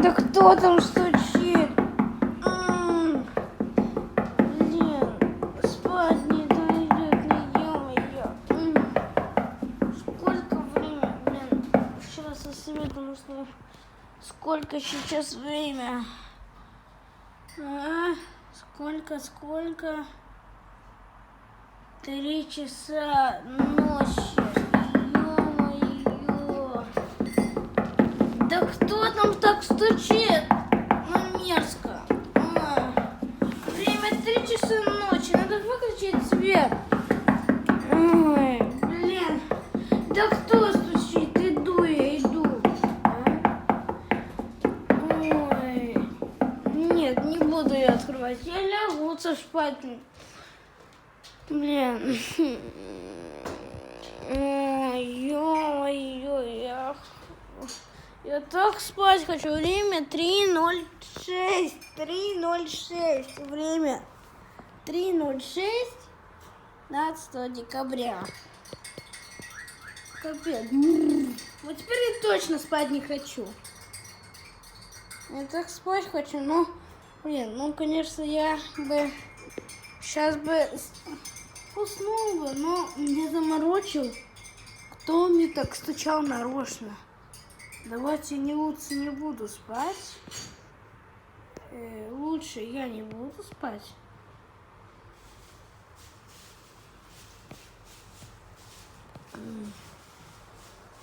Да кто там стучит? Блин, спать не дойдет, не ё-моё. Сколько время? Блин, вчера со светом уснул. Сколько сейчас время? Сколько? 3 часа ночи. Ё-моё. Да кто там так стучит? Ну, мерзко. Время 3 часа ночи. Надо выключить свет. Ой, блин. Да кто стучит? Иду я, иду. Ой. Нет, не буду я открывать. Я лягу лучше спать. Блин. Ой, ё-моё, я так спать хочу. Время 3:06. 3:06. Время 3:06. 15 декабря. Капец. Вот теперь я точно спать не хочу. Я так спать хочу, но, блин, ну, конечно, я бы сейчас бы уснул бы, но меня заморочил. Кто мне так стучал нарочно? Давайте лучше не буду спать. Лучше я не буду спать.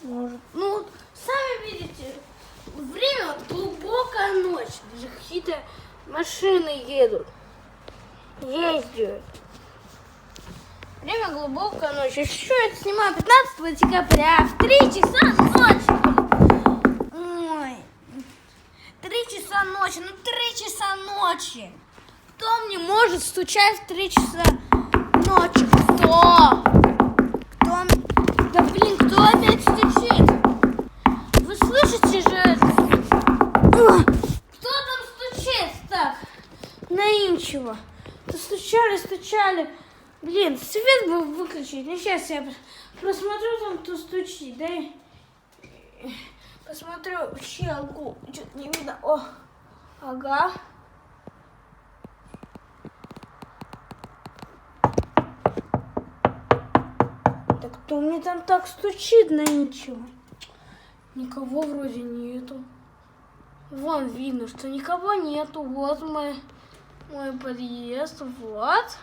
Может, ну, сами видите, время вот глубокая ночь. Даже какие-то машины едут. Ездят. Время глубокая ночь. Еще я это снимаю 15 декабря в 3 часа ночи. Ой. 3 часа ночи. Ну 3 часа ночи. Кто мне может стучать в 3 часа ночи? Кто? Да блин, кто опять стучит? Вы слышите же это? Кто там стучит так? Наимчиво. Стучали. Блин, свет бы выключить. Ну, сейчас я посмотрю, там кто стучит. Дай посмотрю в щелку. Что-то не видно. О, ага. Да кто мне там так стучит на ничего? Никого вроде нету. Вон видно, что никого нету. Вот мой подъезд. Вот.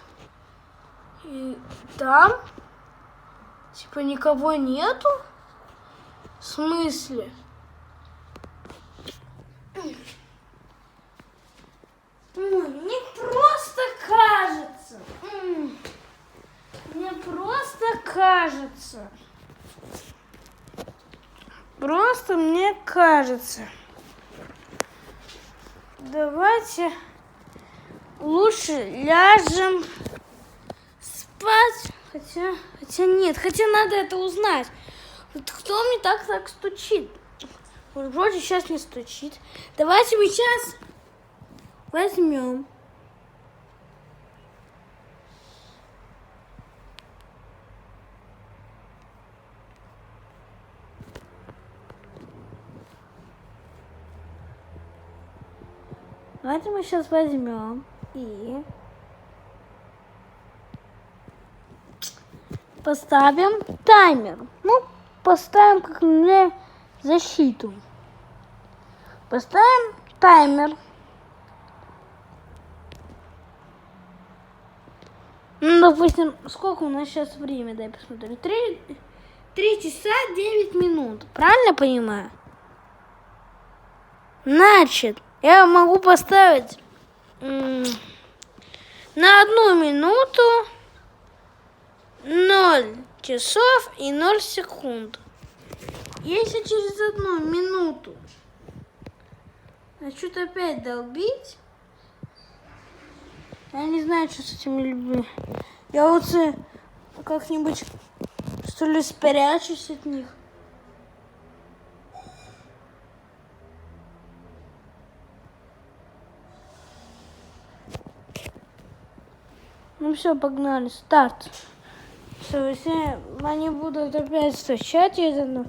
И там, типа, никого нету? В смысле? Мне просто кажется. Мне просто кажется. Просто мне кажется. Давайте лучше ляжем спать. Хотя нет, хотя надо это узнать. Вот кто мне так стучит? Вот вроде сейчас не стучит. Давайте мы сейчас возьмем. Давайте мы сейчас возьмем и поставим таймер. Ну, поставим как на защиту. Поставим таймер. Ну, допустим, сколько у нас сейчас время? Дай посмотрю. 3 часа 9 минут. Правильно понимаю? Значит, я могу поставить на 1 минуту 0 часов и 0 секунд. Если через 1 минуту начнут опять долбить, я не знаю, что с этими людьми. Я лучше как-нибудь, что ли, спрячусь от них. Ну все, погнали, старт. Все, если они будут опять стучать, я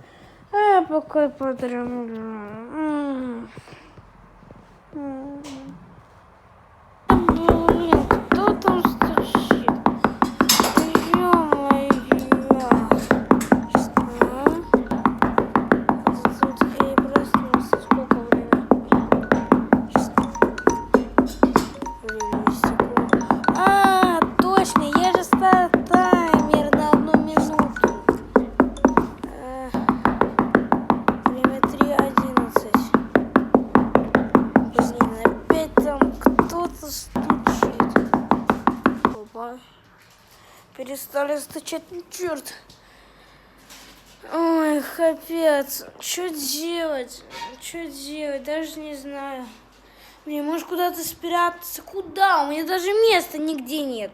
пока подремлю. Блин, кто там стучит? Ё-моё. Тут я и проснулся. Сколько времени? Время истекло. А, точно, я же ставил таймер на 1 минуту. Время 3:11. Блин, опять там кто-то стучит. Опа. Перестали стучать, ну черт. Ой, капец. Что делать? Что делать? Даже не знаю. Мне может куда-то спрятаться? Куда? У меня даже места нигде нет.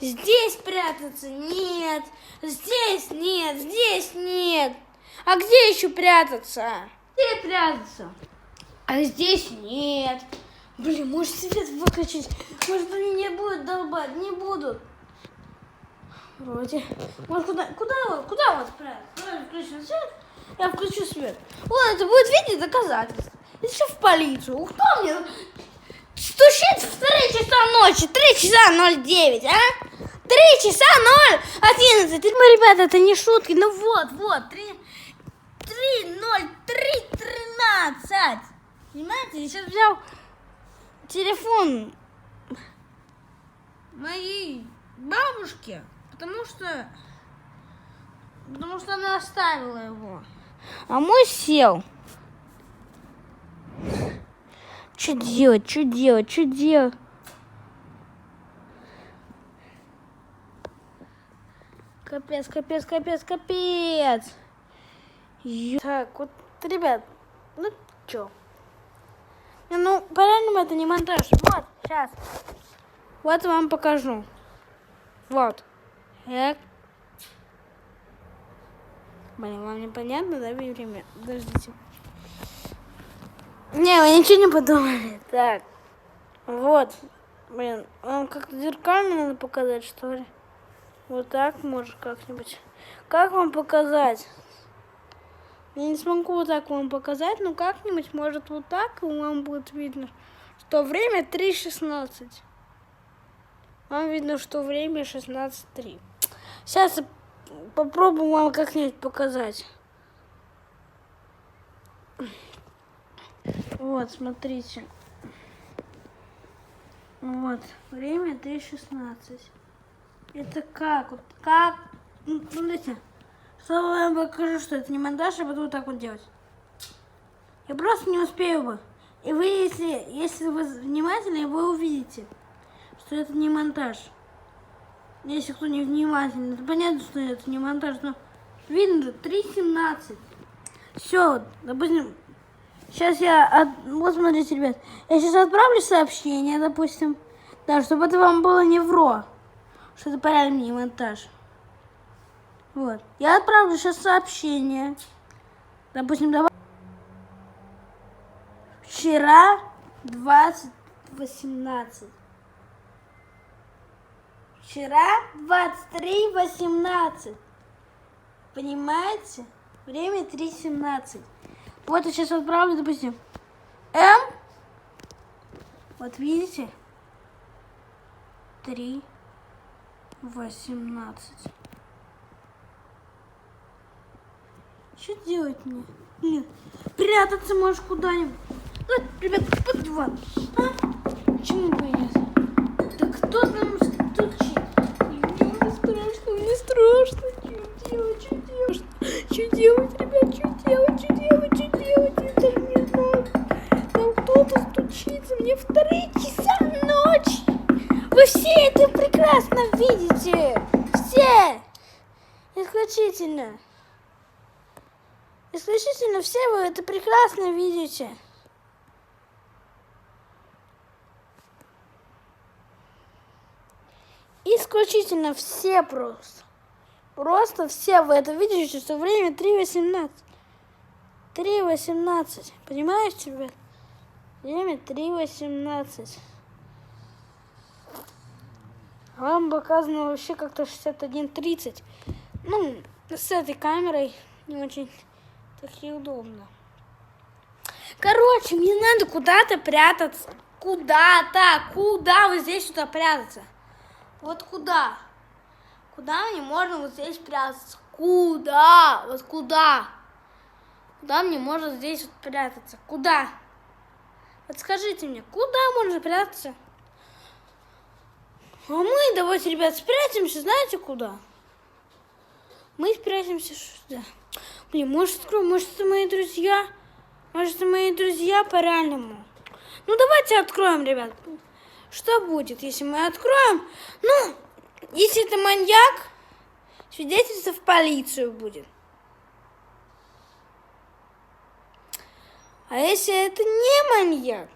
Здесь прятаться? Нет. Здесь нет. Здесь нет. А где еще прятаться? Где прятаться? А здесь нет. Блин, может свет выключить? Может они не будут долбать? Не будут. Вроде. Может куда вот спрятаться? Давай включим свет. Я включу свет. Вот, это будет видеть доказательство. Еще в полицию. Кто мне стучит в 3 часа ночи? 3 часа 09, а? 3 часа 0:11. Ребята, это не шутки. Ну вот. 3:03:13. Понимаете, я сейчас взял телефон моей бабушки, потому что она оставила его. А мой сел. Что делать? Капец. Так, вот, ребят, ну чё? Ну, по-реальному это не монтаж. Вот, сейчас. Вот вам покажу. Вот. Блин, вам непонятно, да, время? Подождите. Не, вы ничего не подумали. Так. Вот. Блин, вам как-то зеркально надо показать, что ли? Вот так, может, как-нибудь. Как вам показать? Я не смогу вот так вам показать, но как-нибудь, может, вот так, и вам будет видно, что время 3:16. Вам видно, что время 16:03. Сейчас я попробую вам как-нибудь показать. Вот, смотрите. Вот, время 3:16. Это как? Вот как? Ну, смотрите. Что я вам покажу, что это не монтаж, я буду вот так вот делать. Я просто не успею бы. И вы, если вы внимательны, вы увидите, что это не монтаж. Если кто не внимательный, то понятно, что это не монтаж, но видно же 3:17. Все, допустим, сейчас вот смотрите, ребят, я сейчас отправлю сообщение, допустим, да, чтобы это вам было не вро, что это реально не монтаж. Вот, я отправлю сейчас сообщение, допустим, давай. Вчера 20:18. Вчера 23:18. Понимаете? Время 3:17. Вот я сейчас отправлю, допустим, М. Вот видите? 3:18. Что делать мне? Блин, прятаться можешь куда-нибудь. Вот, ребят, под диван. А? Почему боятся? Да кто там стучит? Мне страшно. Что делать, ребят? Что делать? Я даже не знаю. Там кто-то стучится мне в 3 часа ночи. Вы все это прекрасно видите. Все. Исключительно все вы это прекрасно видите. Исключительно все просто. Просто все вы это видите, что время 3:18. 3:18. Понимаете, ребят? Время 3:18. Вам показано вообще как-то 61:30. Ну, с этой камерой не очень так и удобно. Короче, мне надо куда-то прятаться. Куда вот здесь сюда прятаться? Вот куда? Куда мне можно вот здесь прятаться? Куда? Вот куда? Куда мне можно здесь вот прятаться? Куда? Вот скажите мне, куда можно прятаться? А мы, давайте, ребят, спрячемся, знаете куда? Мы спрячемся сюда. Блин, может, откроем, может, это мои друзья? Может, это мои друзья по-реальному? Ну, давайте откроем, ребят. Что будет, если мы откроем? Ну, если это маньяк, свидетельство в полицию будет. А если это не маньяк,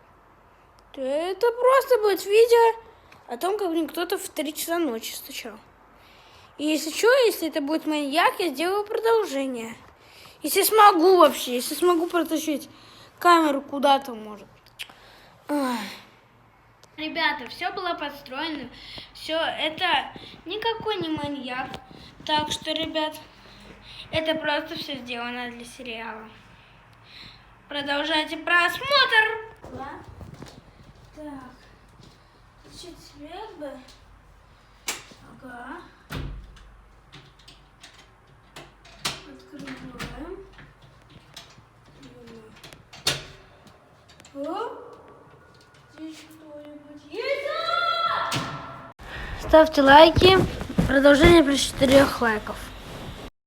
то это просто будет видео о том, как, блин, кто-то в 3 часа ночи стучал. И если что, если это будет маньяк, я сделаю продолжение. Если смогу вообще, если смогу протащить камеру куда-то, может. Ой. Ребята, все было подстроено. Все, это никакой не маньяк. Так что, ребят, это просто все сделано для сериала. Продолжайте просмотр. Да? Так. Включить свет бы. Ага. Открываем. О! Здесь кто-нибудь есть? Ставьте лайки. Продолжение при 4 лайков.